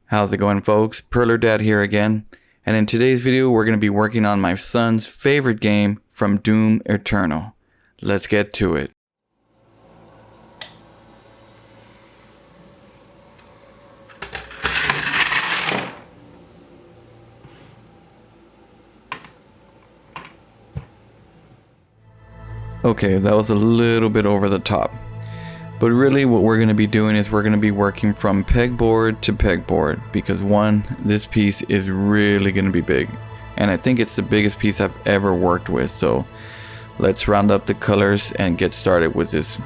How's it going, folks? Perler Dad here again, and in today's video we're going to be working on my son's favorite game from Doom Eternal. Let's get to it. Okay, that was a little bit over the top. But really what we're going to be doing is we're going to be working from pegboard to pegboard because one, this piece is really going to be big. And I think it's the biggest piece I've ever worked with. So let's round up the colors and get started with this.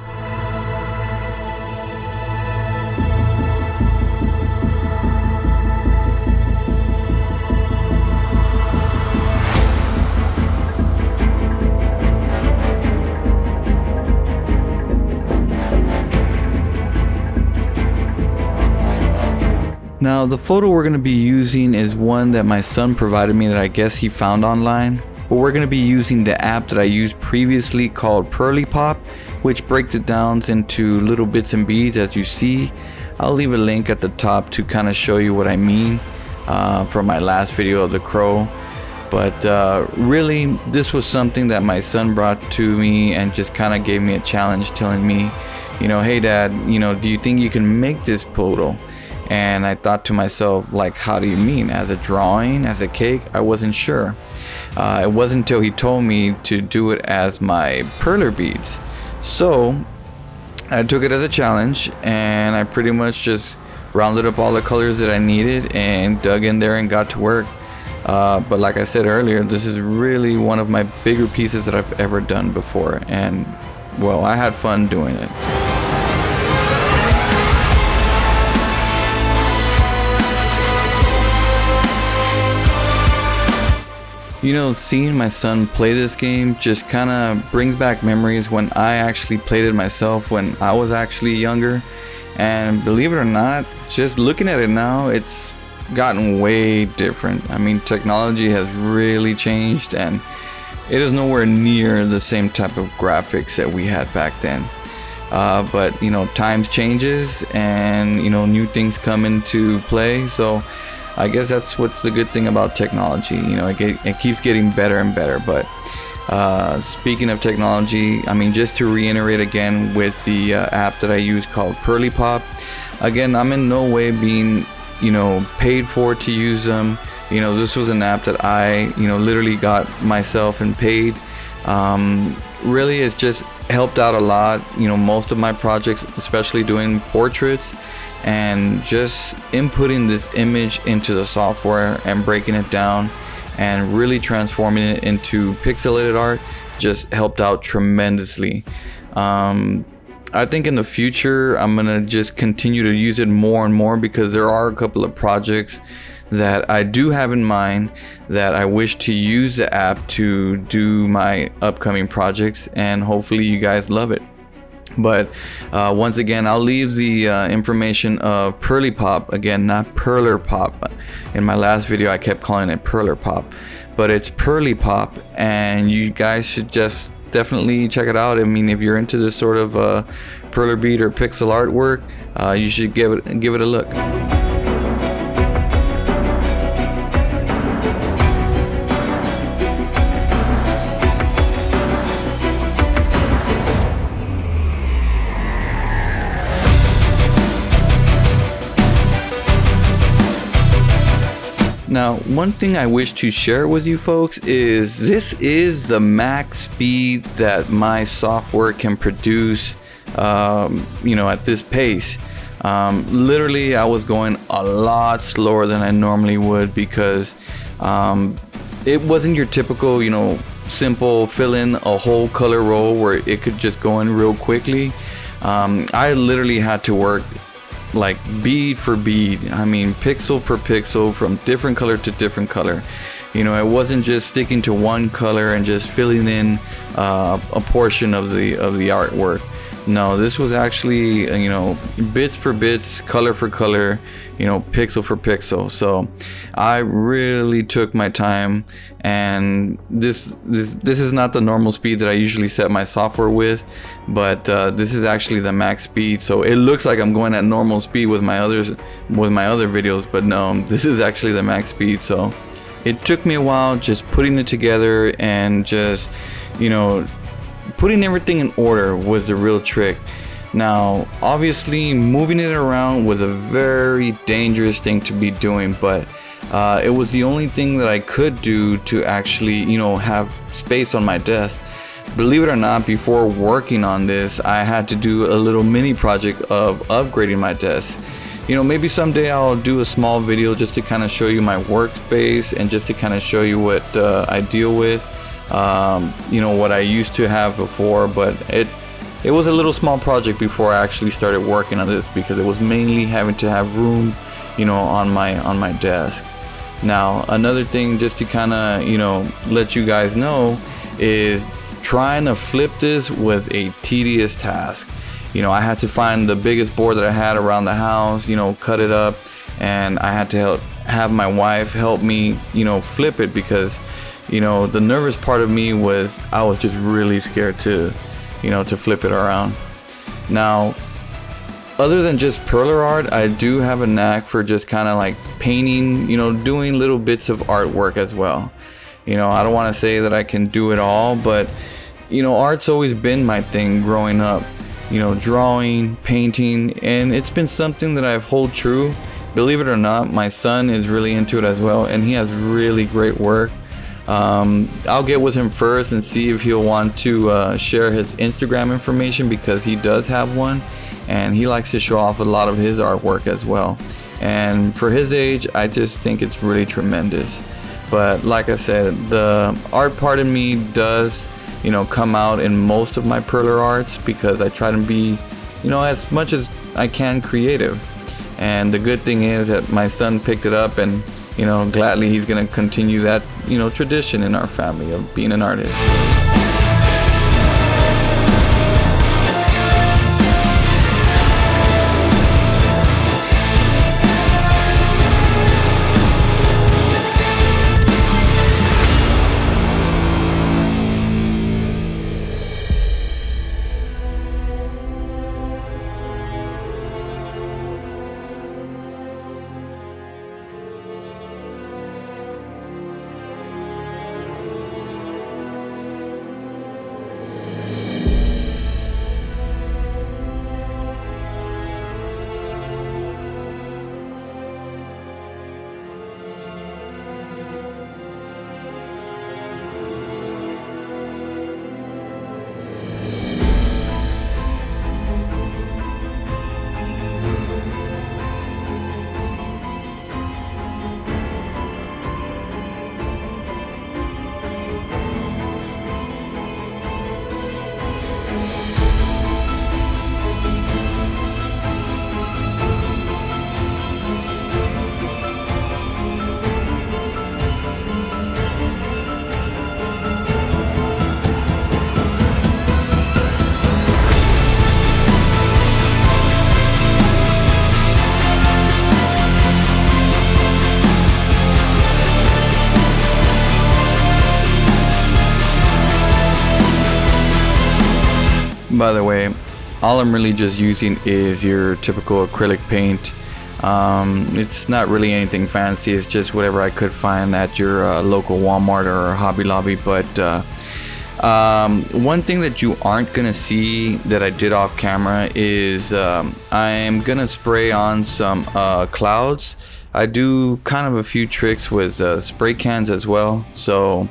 Now the photo we're going to be using is one that my son provided me that I guess he found online. But we're going to be using the app that I used previously called Perlypop, which breaks it down into little bits and beads as you see. I'll leave a link at the top to kind of show you what I mean from my last video of the crow. But really this was something that my son brought to me and just kind of gave me a challenge, telling me, you know, hey dad, you know, do you think you can make this photo? And I thought to myself, like, how do you mean? As a drawing, as a cake? I wasn't sure. It wasn't until he told me to do it as my perler beads. So I took it as a challenge and I pretty much just rounded up all the colors that I needed and dug in there and got to work. But like I said earlier, this is really one of my bigger pieces that I've ever done before. And well, I had fun doing it. You know, seeing my son play this game just kind of brings back memories when I actually played it myself when I was actually younger. And believe it or not, just looking at it now, it's gotten way different. I mean, technology has really changed and it is nowhere near the same type of graphics that we had back then. But, you know, times changes and, you know, new things come into play. So I guess that's what's the good thing about technology. You know, it keeps getting better and better. But speaking of technology, I mean, just to reiterate again with the app that I use called Perlypop, again, I'm in no way being, you know, paid for to use them. You know, this was an app that I, you know, literally got myself and paid. Really, it's just helped out a lot. You know, most of my projects, especially doing portraits, and just inputting this image into the software and breaking it down and really transforming it into pixelated art just helped out tremendously. I think in the future I'm gonna just continue to use it more and more because there are a couple of projects that I do have in mind that I wish to use the app to do my upcoming projects, and hopefully you guys love it. But once again, I'll leave the information of Perlypop, again, not Perlerpop. In my last video I kept calling it Perlerpop, but it's Perlypop, and you guys should just definitely check it out. I mean, if you're into this sort of perler bead or pixel artwork, you should give it a look. Now, one thing I wish to share with you folks is this is the max speed that my software can produce, you know, at this pace. Literally, I was going a lot slower than I normally would because it wasn't your typical, you know, simple fill in a whole color row where it could just go in real quickly. I literally had to work like bead for bead, I mean pixel per pixel, from different color to different color. You know, it wasn't just sticking to one color and just filling in a portion of the artwork. No, this was actually, bits for bits, color for color, pixel for pixel. So I really took my time, and this is not the normal speed that I usually set my software with, but this is actually the max speed. So it looks like I'm going at normal speed with my other videos, but no, this is actually the max speed. So it took me a while just putting it together, and just, putting everything in order was the real trick. Now, obviously, moving it around was a very dangerous thing to be doing, but it was the only thing that I could do to actually, have space on my desk. Believe it or not, before working on this, I had to do a little mini project of upgrading my desk. Maybe someday I'll do a small video just to kind of show you my workspace, and just to kind of show you what I deal with. What I used to have before, but it was a little small project before I actually started working on this, because it was mainly having to have room, on my desk. Now, another thing just to kind of, let you guys know, is trying to flip this was a tedious task. I had to find the biggest board that I had around the house, cut it up, and I had to have my wife help me, flip it, because the nervous part of me was, I was just really scared to flip it around. Now, other than just Perler art, I do have a knack for just kind of like painting, doing little bits of artwork as well. I don't want to say that I can do it all, but art's always been my thing growing up. Drawing, painting, and it's been something that I've hold true. Believe it or not, my son is really into it as well, and he has really great work. I'll get with him first and see if he'll want to share his Instagram information, because he does have one, and he likes to show off a lot of his artwork as well. And for his age, I just think it's really tremendous. But like I said, the art part of me does come out in most of my Perler arts, because I try to be as much as I can creative. And the good thing is that my son picked it up, and gladly he's gonna continue that tradition in our family of being an artist. By the way, all I'm really just using is your typical acrylic paint. It's not really anything fancy, it's just whatever I could find at your local Walmart or Hobby Lobby. But one thing that you aren't gonna see that I did off camera is I'm gonna spray on some clouds. I do kind of a few tricks with spray cans as well. So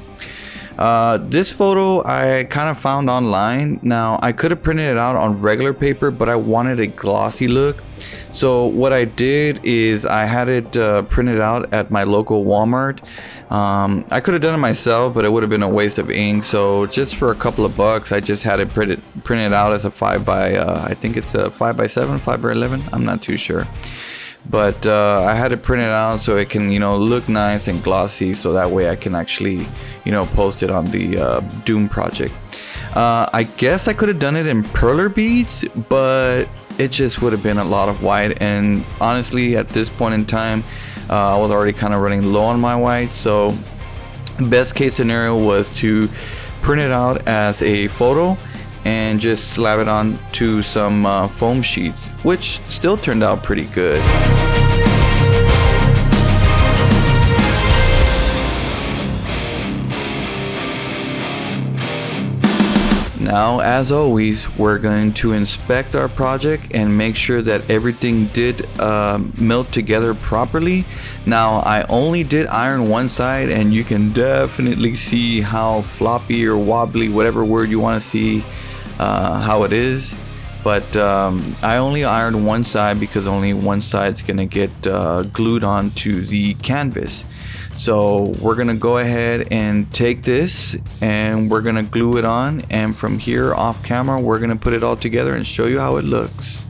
this photo I kind of found online. Now, I could have printed it out on regular paper, but I wanted a glossy look. So what I did is I had it printed out at my local Walmart. I could have done it myself, but it would have been a waste of ink. So just for a couple of bucks, I just had it printed out as a 5 by I think it's a 5 by 7, 5 by 11. I'm not too sure. But I had it printed out so it can, look nice and glossy, so that way I can actually, post it on the Doom project. I guess I could have done it in Perler beads, but it just would have been a lot of white, and honestly at this point in time I was already kind of running low on my white, so best case scenario was to print it out as a photo and just slap it on to some foam sheets, which still turned out pretty good. Now, as always, we're going to inspect our project and make sure that everything did melt together properly. Now, I only did iron one side, and you can definitely see how floppy or wobbly, whatever word you want to see, how it is. But I only ironed one side because only one side's gonna get glued onto the canvas. So we're gonna go ahead and take this and we're gonna glue it on, and from here off camera we're gonna put it all together and show you how it looks.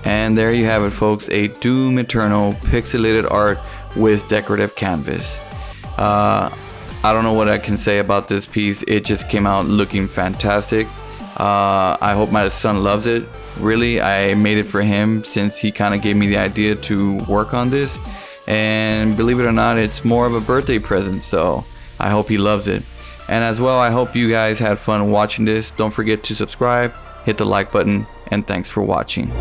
And there you have it, folks, a Doom Eternal pixelated art with decorative canvas. I don't know what I can say about this piece. It just came out looking fantastic. I hope my son loves it. Really, I made it for him since he kind of gave me the idea to work on this. And believe it or not, it's more of a birthday present, so I hope he loves it. And as well, I hope you guys had fun watching this. Don't forget to subscribe, hit the like button, and thanks for watching.